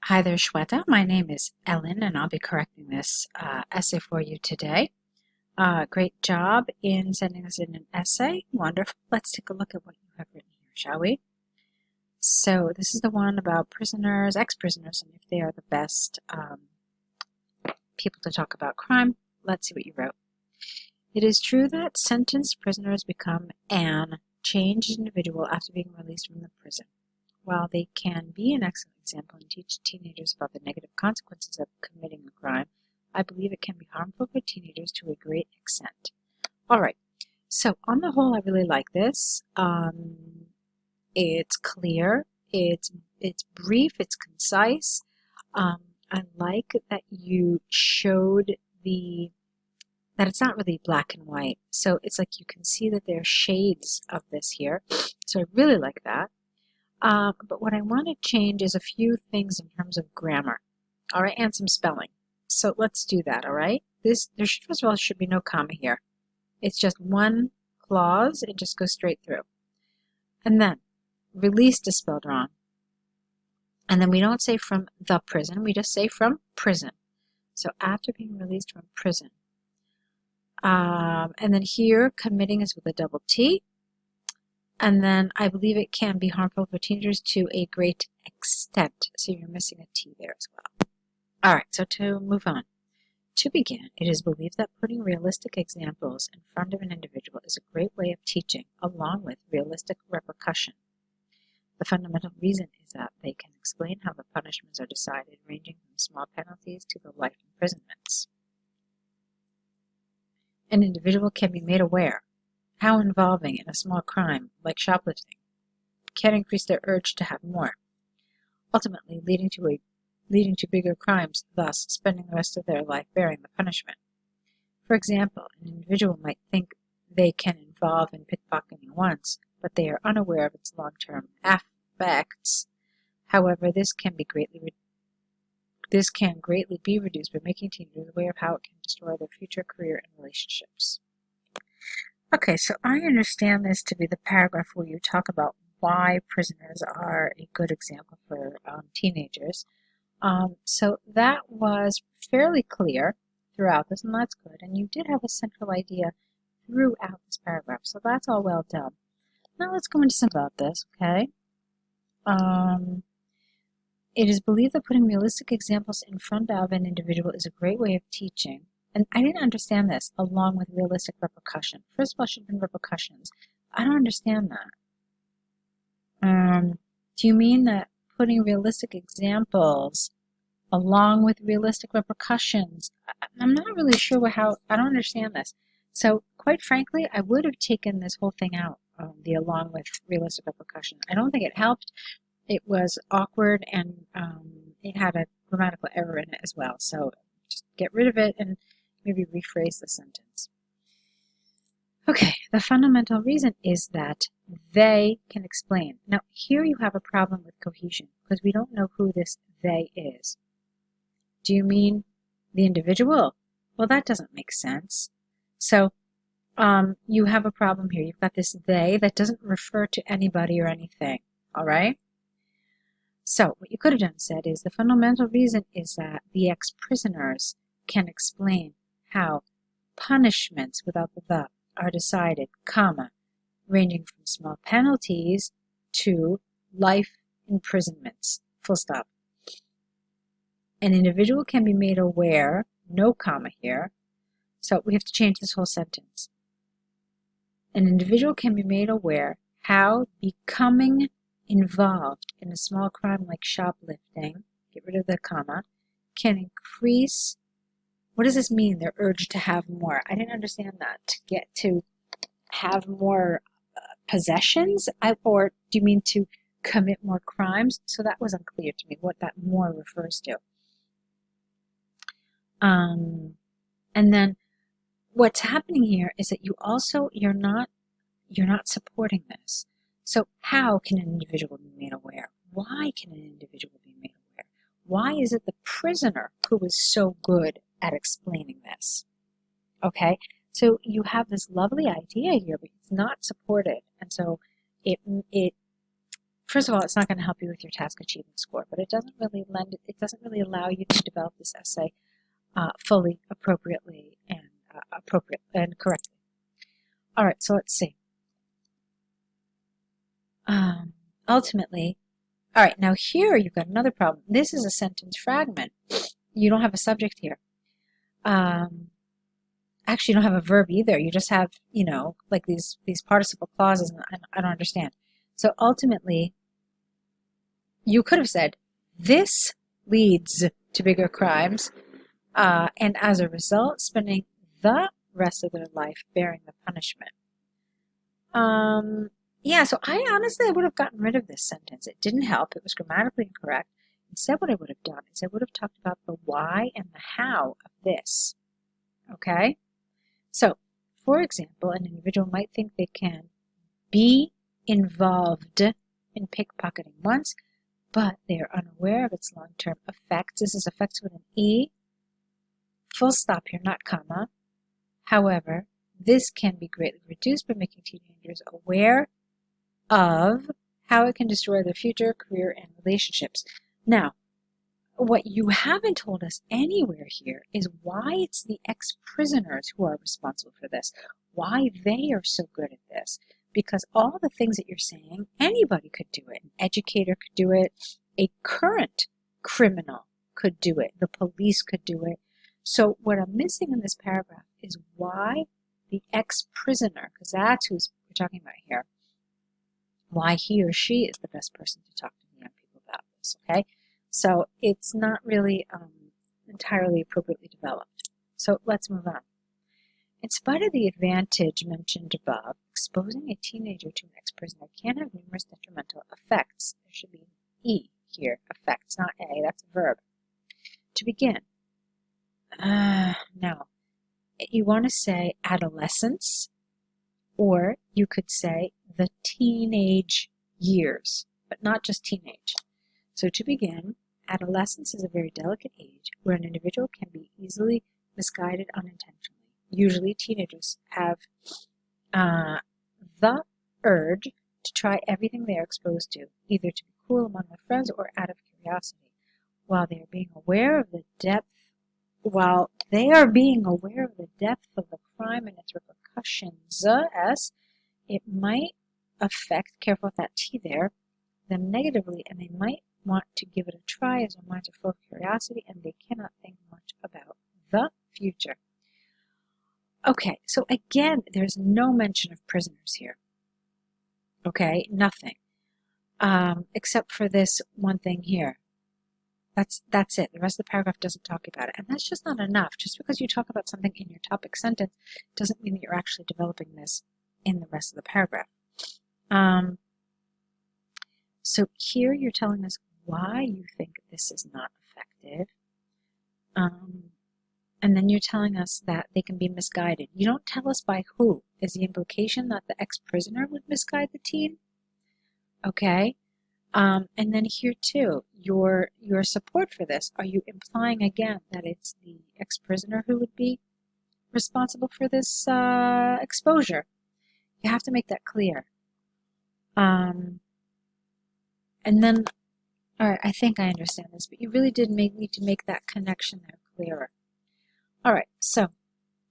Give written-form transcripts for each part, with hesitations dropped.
Hi there, Shweta. My name is Ellen, and I'll be correcting this essay for you today. Great job in sending us in an essay. Wonderful. Let's take a look at what you have written here, shall we? So this is the one about prisoners, ex-prisoners, and if they are the best people to talk about crime. Let's see what you wrote. It is true that sentenced prisoners become an changed individual after being released from the prison. While they can be an excellent example and teach teenagers about the negative consequences of committing a crime, I believe it can be harmful for teenagers to a great extent. All right, so on the whole, I really like this. It's clear, it's brief, it's concise. I like that you showed that it's not really black and white. So it's like you can see that there are shades of this here. So I really like that. But what I want to change is a few things in terms of grammar, all right, and some spelling. So let's do that, all right? First of all, should be no comma here. It's just one clause. It just goes straight through. And then, released is spelled wrong. And then we don't say from the prison. We just say from prison. So after being released from prison. And then here, committing is with a double T. And then I believe it can be harmful for teenagers to a great extent. So you're missing a T there as well. All right, so to move on. To begin, it is believed that putting realistic examples in front of an individual is a great way of teaching, along with realistic repercussion. The fundamental reason is that they can explain how the punishments are decided, ranging from small penalties to the life imprisonments. An individual can be made aware how involving in a small crime, like shoplifting, can increase their urge to have more, ultimately leading to bigger crimes, thus spending the rest of their life bearing the punishment. For example, an individual might think they can involve in pickpocketing once, but they are unaware of its long-term effects. However, this can greatly be reduced by making teenagers aware of how it can destroy their future career and relationships. Okay, so I understand this to be the paragraph where you talk about why prisoners are a good example for teenagers. So that was fairly clear throughout this, and that's good. And you did have a central idea throughout this paragraph, so that's all well done. Now let's go into some about this, okay? It is believed that putting realistic examples in front of an individual is a great way of teaching. And I didn't understand this, along with realistic repercussion. First of all, it should have been repercussions. I don't understand that. Do you mean that putting realistic examples along with realistic repercussions? I'm not really sure I don't understand this. So, quite frankly, I would have taken this whole thing out, the along with realistic repercussion. I don't think it helped. It was awkward, and it had a grammatical error in it as well. So, just get rid of it and maybe rephrase the sentence. Okay, the fundamental reason is that they can explain. Now, here you have a problem with cohesion because we don't know who this they is. Do you mean the individual? Well, that doesn't make sense. So, you have a problem here. You've got this they that doesn't refer to anybody or anything, all right? So, what you could have done said is the fundamental reason is that the ex-prisoners can explain how punishments without the are decided, comma, ranging from small penalties to life imprisonments, full stop. An individual can be made aware, no comma here, so we have to change this whole sentence. An individual can be made aware how becoming involved in a small crime like shoplifting, get rid of the comma, can increase. What does this mean, their urge to have more? I didn't understand that. To get to have more possessions? Or do you mean to commit more crimes? So that was unclear to me what that more refers to. And then what's happening here is that you're not supporting this. So how can an individual be made aware? Why can an individual be made aware? Why is it the prisoner who is so good at explaining this? Okay, so you have this lovely idea here, but it's not supported, and so it first of all, it's not going to help you with your task achievement score, but it doesn't really allow you to develop this essay fully, appropriately, and correctly. All right, so let's see. Ultimately, all right, now here you've got another problem. This is a sentence fragment. You don't have a subject here. Actually, you don't have a verb either. You just have, like these participle clauses, and I don't understand. So ultimately, you could have said, this leads to bigger crimes, and as a result, spending the rest of their life bearing the punishment. Yeah, so I would have gotten rid of this sentence. It didn't help. It was grammatically incorrect. Instead, what I would have done is I would have talked about the why and the how of this. Okay? So, for example, an individual might think they can be involved in pickpocketing once, but they are unaware of its long-term effects. This is effects with an E, full stop here, not comma. However, this can be greatly reduced by making teenagers aware of how it can destroy their future, career, and relationships. Now, what you haven't told us anywhere here is why it's the ex-prisoners who are responsible for this, why they are so good at this. Because all the things that you're saying, anybody could do it. An educator could do it. A current criminal could do it. The police could do it. So what I'm missing in this paragraph is why the ex-prisoner, because that's who we're talking about here, why he or she is the best person to talk to the young people about this, okay? So it's not really entirely appropriately developed. So let's move on. In spite of the advantage mentioned above, exposing a teenager to an ex-prisoner can have numerous detrimental effects. There should be an E here, effects, not A, that's a verb. To begin, now, you want to say adolescence, or you could say the teenage years, but not just teenage. So to begin, adolescence is a very delicate age where an individual can be easily misguided unintentionally. Usually teenagers have the urge to try everything they are exposed to, either to be cool among their friends or out of curiosity. While they are being aware of the depth of the crime and its repercussions, it might affect, careful with that T there, them negatively, and they might want to give it a try as their minds are full of curiosity and they cannot think much about the future. Okay, so again, there's no mention of prisoners here. Okay, nothing. Except for this one thing here. That's it. The rest of the paragraph doesn't talk about it. And that's just not enough. Just because you talk about something in your topic sentence doesn't mean that you're actually developing this in the rest of the paragraph. So here you're telling us why you think this is not effective. And then you're telling us that they can be misguided. You don't tell us by who. Is the implication that the ex-prisoner would misguide the teen? Okay. And then here too, your support for this, are you implying again that it's the ex-prisoner who would be responsible for this exposure? You have to make that clear. And then, all right, I think I understand this, but you really did need to make that connection there clearer. All right, so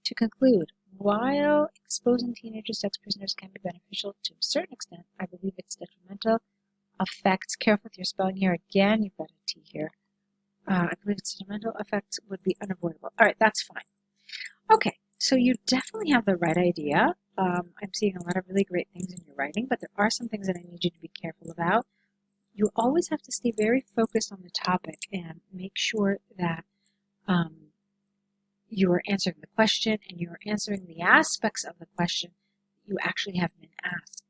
to conclude, while exposing teenagers to ex-prisoners can be beneficial to a certain extent, I believe it's detrimental effects. Careful with your spelling here. Again, you've got a T here. I believe its detrimental effects would be unavoidable. All right, that's fine. Okay, so you definitely have the right idea. I'm seeing a lot of really great things in your writing, but there are some things that I need you to be careful about. You always have to stay very focused on the topic and make sure that you are answering the question and you are answering the aspects of the question you actually have been asked.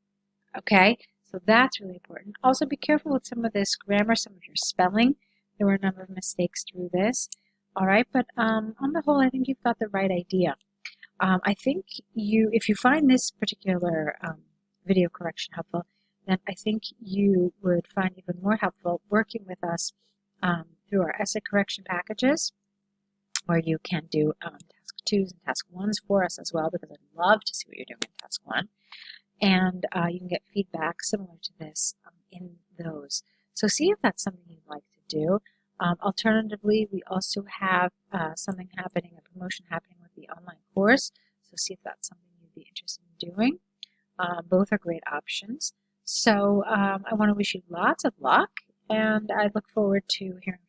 Okay? So that's really important. Also be careful with some of this grammar, some of your spelling. There were a number of mistakes through this. All right, but on the whole, I think you've got the right idea. I think if you find this particular video correction helpful, then I think you would find even more helpful working with us through our essay correction packages, where you can do task 2s and task 1s for us as well, because I'd love to see what you're doing in task 1. And you can get feedback similar to this in the those. So see if that's something you'd like to do. Alternatively, we also have something happening, a promotion happening with the online course. So see if that's something you'd be interested in doing. Both are great options. So I want to wish you lots of luck, and I look forward to hearing